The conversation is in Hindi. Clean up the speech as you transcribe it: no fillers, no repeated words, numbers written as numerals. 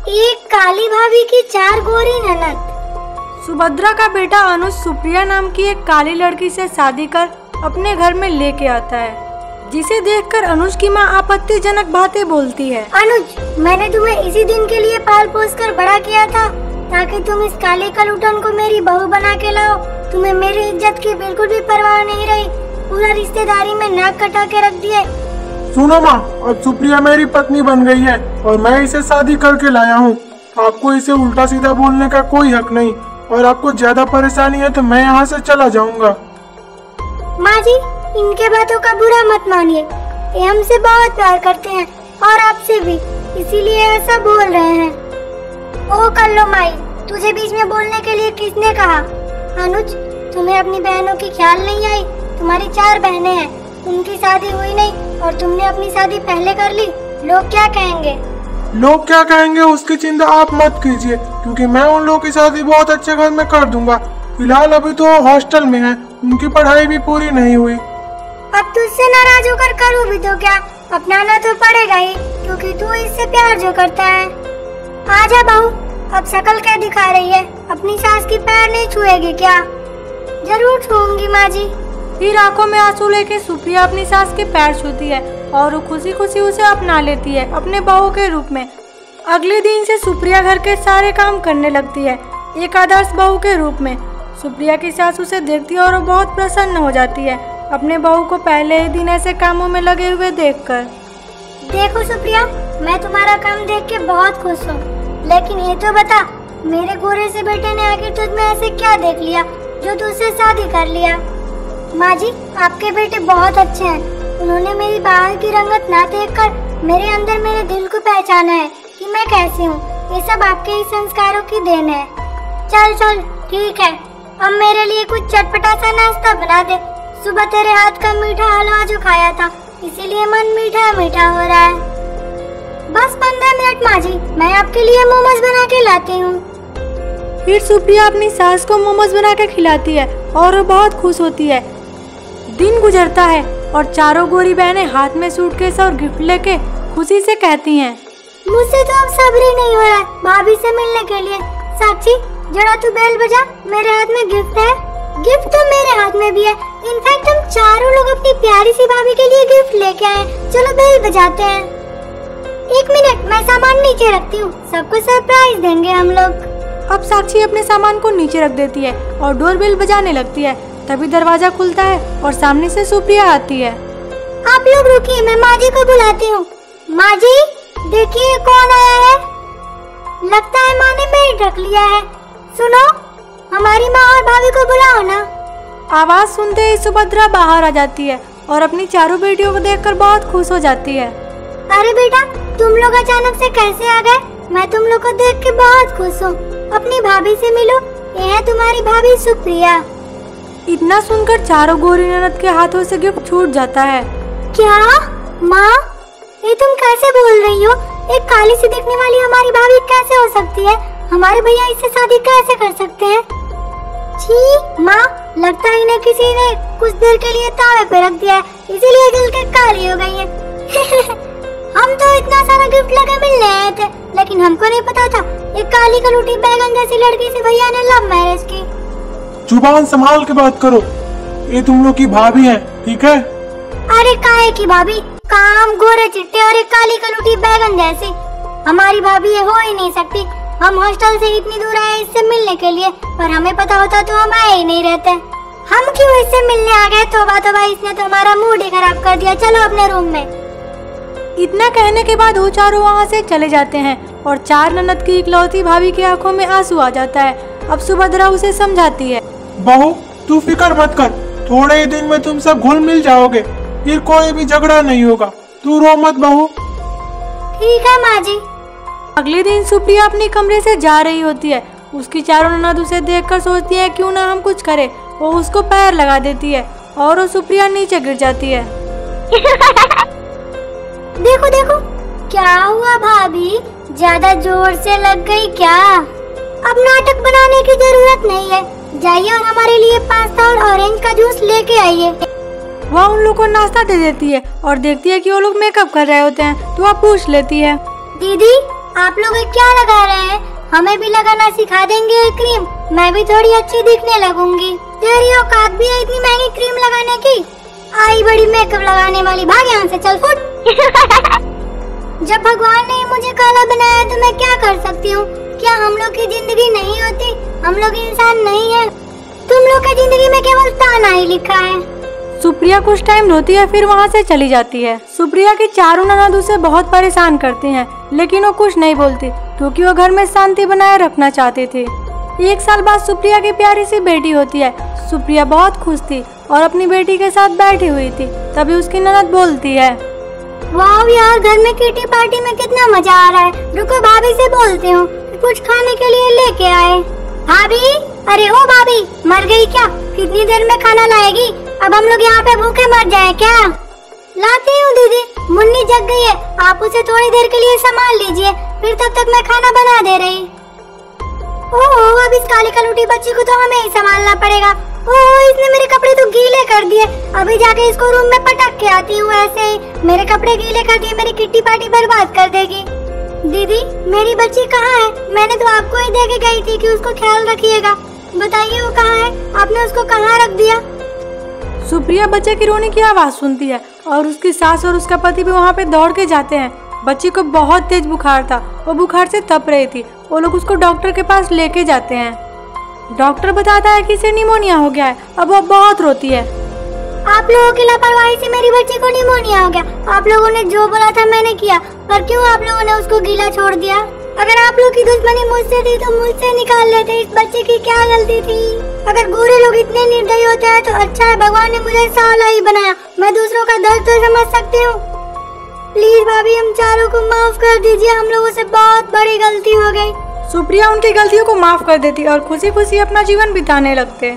एक काली भाभी की 4 गोरी ननद। सुभद्रा का बेटा अनुज सुप्रिया नाम की एक काली लड़की से शादी कर अपने घर में लेके आता है, जिसे देखकर अनुज की माँ आपत्तिजनक बातें बोलती है। अनुज, मैंने तुम्हें इसी दिन के लिए पाल पोस कर बड़ा किया था ताकि तुम इस काली कलूटन को मेरी बहू बना के लाओ। तुम्हें मेरी इज्जत की बिल्कुल भी परवाह नहीं रही, पूरा रिश्तेदारी में नाक कटा के रख दिए। सुनो माँ, अब सुप्रिया मेरी पत्नी बन गई है और मैं इसे शादी करके लाया हूँ। आपको इसे उल्टा सीधा बोलने का कोई हक नहीं, और आपको ज्यादा परेशानी है तो मैं यहाँ से चला जाऊँगा। माँ जी, इनके बातों का बुरा मत मानिए, ये हमसे बहुत प्यार करते हैं और आपसे भी, इसीलिए ऐसा बोल रहे हैं। ओ कल्लो माई, तुझे बीच में बोलने के लिए किसने कहा? अनुज, तुम्हें अपनी बहनों की ख्याल नहीं आई? तुम्हारी 4 बहनें हैं, उनकी शादी हुई नहीं और तुमने अपनी शादी पहले कर ली। लोग क्या कहेंगे? लोग क्या कहेंगे उसकी चिंता आप मत कीजिए, क्योंकि मैं उन लोगों की शादी बहुत अच्छे घर में कर दूंगा। फिलहाल अभी तो हॉस्टल में है, उनकी पढ़ाई भी पूरी नहीं हुई। अब तुझसे नाराज होकर करूँ भी तो क्या, अपनाना तो पड़ेगा ही, क्योंकि तू इससे प्यार जो करता है। आजा बहू, अब शक्ल क्या दिखा रही है? अपनी सास की पैर नहीं छुएगी क्या? जरूर छूऊंगी माँ जी। फिर आंखों में आंसू लेके सुप्रिया अपनी सास के पैर छूती है और वो खुशी खुशी उसे अपना लेती है अपने बहू के रूप में। अगले दिन से सुप्रिया घर के सारे काम करने लगती है, एक आदर्श बहू के रूप में। सुप्रिया की सास उसे देखती है और वो बहुत प्रसन्न हो जाती है अपने बहू को पहले ही दिन ऐसे कामों में लगे हुए देखकर। देखो सुप्रिया, मैं तुम्हारा काम देख के बहुत खुश हूँ, लेकिन ये तो बता, मेरे गोरे से बेटे ने आखिर तुझ में ऐसे क्या देख लिया जो तुझसे शादी कर लिया? माँ जी, आपके बेटे बहुत अच्छे हैं। उन्होंने मेरी बाहर की रंगत ना देखकर मेरे अंदर मेरे दिल को पहचाना है कि मैं कैसी हूँ। ये सब आपके ही संस्कारों की देन है। चल चल, ठीक है, अब मेरे लिए कुछ चटपटा सा नाश्ता बना दे। सुबह तेरे हाथ का मीठा हलवा जो खाया था, इसीलिए मन मीठा मीठा हो रहा है। बस 15 मिनट माँ जी, मैं आपके लिए मोमोज बना के लाती हूँ। फिर सुप्रिया अपनी सास को मोमोज बना के खिलाती है और वो बहुत खुश होती है। दिन गुजरता है और चारों गोरी बहनें हाथ में सूटकेस और गिफ्ट लेके खुशी से कहती हैं, मुझसे तो अब सब्र ही नहीं हो रहा भाभी से मिलने के लिए। साक्षी, जरा तू बेल बजा, मेरे हाथ में गिफ्ट है। गिफ्ट तो मेरे हाथ में भी है। इनफैक्ट हम चारों लोग अपनी प्यारी सी भाभी के लिए गिफ्ट लेके आए। चलो बेल बजाते हैं। 1 मिनट, मैं सामान नीचे रखती हूँ, सबको सरप्राइज देंगे हम लोग। अब साक्षी अपने सामान को नीचे रख देती है और डोरबेल बजाने लगती है। तभी दरवाजा खुलता है और सामने से सुप्रिया आती है। आप लोग रुकिए, मैं माँ जी को बुलाती हूँ। माँ जी, देखिए कौन आया है। लगता है माँ ने बेड रख लिया है। सुनो, हमारी माँ और भाभी को बुलाओ ना। आवाज सुनते ही सुभद्रा बाहर आ जाती है और अपनी चारों बेटियों को देखकर बहुत खुश हो जाती है। अरे बेटा, तुम लोग अचानक से कैसे आ गए? मैं तुम लोग को देख के बहुत खुश हूँ। अपनी भाभी से मिलो, ये है तुम्हारी भाभी सुप्रिया। इतना सुनकर चारों गोरी ननद के हाथों से गिफ्ट छूट जाता है। क्या माँ, ये तुम कैसे बोल रही हो? एक काली सी दिखने वाली हमारी भाभी कैसे हो सकती है? हमारे भैया इससे शादी कैसे कर सकते हैं? छी माँ, लगता है इन्हें किसी ने कुछ देर के लिए तावे पे रख दिया है, इसीलिए दिल के काली हो गई है। हम तो इतना सारा गिफ्ट लेके मिलने आए थे, लेकिन हमको नहीं पता था एक काली कलूटी बैगन जैसी लड़की से भैया ने लव मैरिज की। जुबान संभाल के बात करो, ये तुम लोग की भाभी है, ठीक है? अरे काहे की भाभी, काम गोरे चिट्टे और एक काली कलूटी बैगन जैसी। हमारी भाभी ये हो ही नहीं सकती। हम हॉस्टल से इतनी दूर आए इससे मिलने के लिए, पर हमें पता होता तो हम आए ही नहीं रहते। हम क्यों इससे मिलने आ गए? तौबा तौबा, इसने तो हमारा मूड ही खराब कर दिया। चलो अपने रूम में। इतना कहने के बाद वो चारों वहाँ से चले जाते हैं और 4 ननद की इकलौती भाभी की आंखों में आंसू आ जाता है। अब सुभद्रा उसे समझाती है, बहू तू फिक्र मत कर, थोड़े ही दिन में तुम सब घुल मिल जाओगे, फिर कोई भी झगड़ा नहीं होगा। तू रो मत बहू। ठीक है माँ जी। अगले दिन सुप्रिया अपने कमरे से जा रही होती है। उसकी चारों ननद उसे देखकर सोचती है क्यों ना हम कुछ करें। वो उसको पैर लगा देती है और वो सुप्रिया नीचे गिर जाती है। देखो देखो, क्या हुआ भाभी, ज्यादा जोर से लग गई क्या? अब नाटक बनाने की जरूरत नहीं है, जाइए और हमारे लिए पास्ता और ऑरेंज का जूस लेके आइए। वह उन लोगों को नाश्ता दे देती है और देखती है कि वो लोग मेकअप कर रहे होते हैं, तो वह पूछ लेती है, दीदी आप लोग ये क्या लगा रहे हैं? हमें भी लगाना सिखा देंगे ये क्रीम, मैं भी थोड़ी अच्छी दिखने लगूंगी। तेरी औकात भी है इतनी महंगी क्रीम लगाने की? आई बड़ी मेकअप लगाने वाली, भाग यहाँ से, चल फुट। जब भगवान ने मुझे काला बनाया तो मैं क्या कर सकती हूँ? क्या हम लोग की जिंदगी नहीं होती? हम लोग इंसान नहीं है? तुम लोग की जिंदगी में केवल ताना ही लिखा है। सुप्रिया कुछ टाइम रोती है, फिर वहाँ से चली जाती है। सुप्रिया की चारों ननद उसे बहुत परेशान करती हैं, लेकिन वो कुछ नहीं बोलती क्योंकि वो घर में शांति बनाए रखना चाहती थी। 1 साल बाद सुप्रिया की प्यारी सी बेटी होती है। सुप्रिया बहुत खुश थी और अपनी बेटी के साथ बैठी हुई थी। तभी उसकी ननद बोलती है, वाह यार, घर में किटी पार्टी में कितना मजा आ रहा है। रुको भाभी से बोलती हूँ कुछ खाने के लिए लेके आए। भाभी, अरे ओ भाभी, मर गई क्या? कितनी देर में खाना लाएगी? अब हम लोग यहाँ पे भूखे मर जाए क्या? लाती हूँ दीदी, मुन्नी जग गई है, आप उसे थोड़ी देर के लिए संभाल लीजिए, फिर तब तक मैं खाना बना दे रही। ओह, अब इस काली कलूटी बच्ची को तो हमें ही संभालना पड़ेगा। ओह, इसने मेरे कपड़े तो गीले कर दिए। अभी जाके इसको रूम में पटक के आती हूँ। ऐसे ही मेरे कपड़े गीले कर दिए, मेरी किट्टी पार्टी बर्बाद कर देगी। दीदी, मेरी बच्ची कहाँ है? मैंने तो आपको ही दे के गई थी कि उसको ख्याल रखिएगा। बताइए वो कहाँ है? आपने उसको कहाँ रख दिया? सुप्रिया बच्चे की रोने की आवाज़ सुनती है और उसकी सास और उसका पति भी वहाँ पे दौड़ के जाते हैं। बच्ची को बहुत तेज बुखार था, वो बुखार से तप रही थी। वो लोग उसको डॉक्टर के पास लेके जाते हैं। डॉक्टर बताता है कि इसे निमोनिया हो गया है। अब वो बहुत रोती है। आप लोगों की लापरवाही से मेरी बच्ची को निमोनिया हो गया। आप लोगों ने जो बोला था मैंने किया, पर क्यों आप लोगों ने उसको गीला छोड़ दिया? अगर आप लोग की दुश्मनी मुझसे थी तो मुझसे निकाल लेते। इस बच्चे की क्या गलती थी? अगर गोरे लोग इतने निर्दयी होते हैं तो अच्छा है, भगवान ने मुझे साला ही बनाया। मैं दूसरों का दर्द तो समझ सकती हूँ। प्लीज भाभी, हम चारों को माफ कर दीजिए, हम लोगों से बहुत बड़ी गलती हो गई। सुप्रिया उनकी गलतियों को माफ कर देती और खुशी खुशी अपना जीवन बिताने लगते।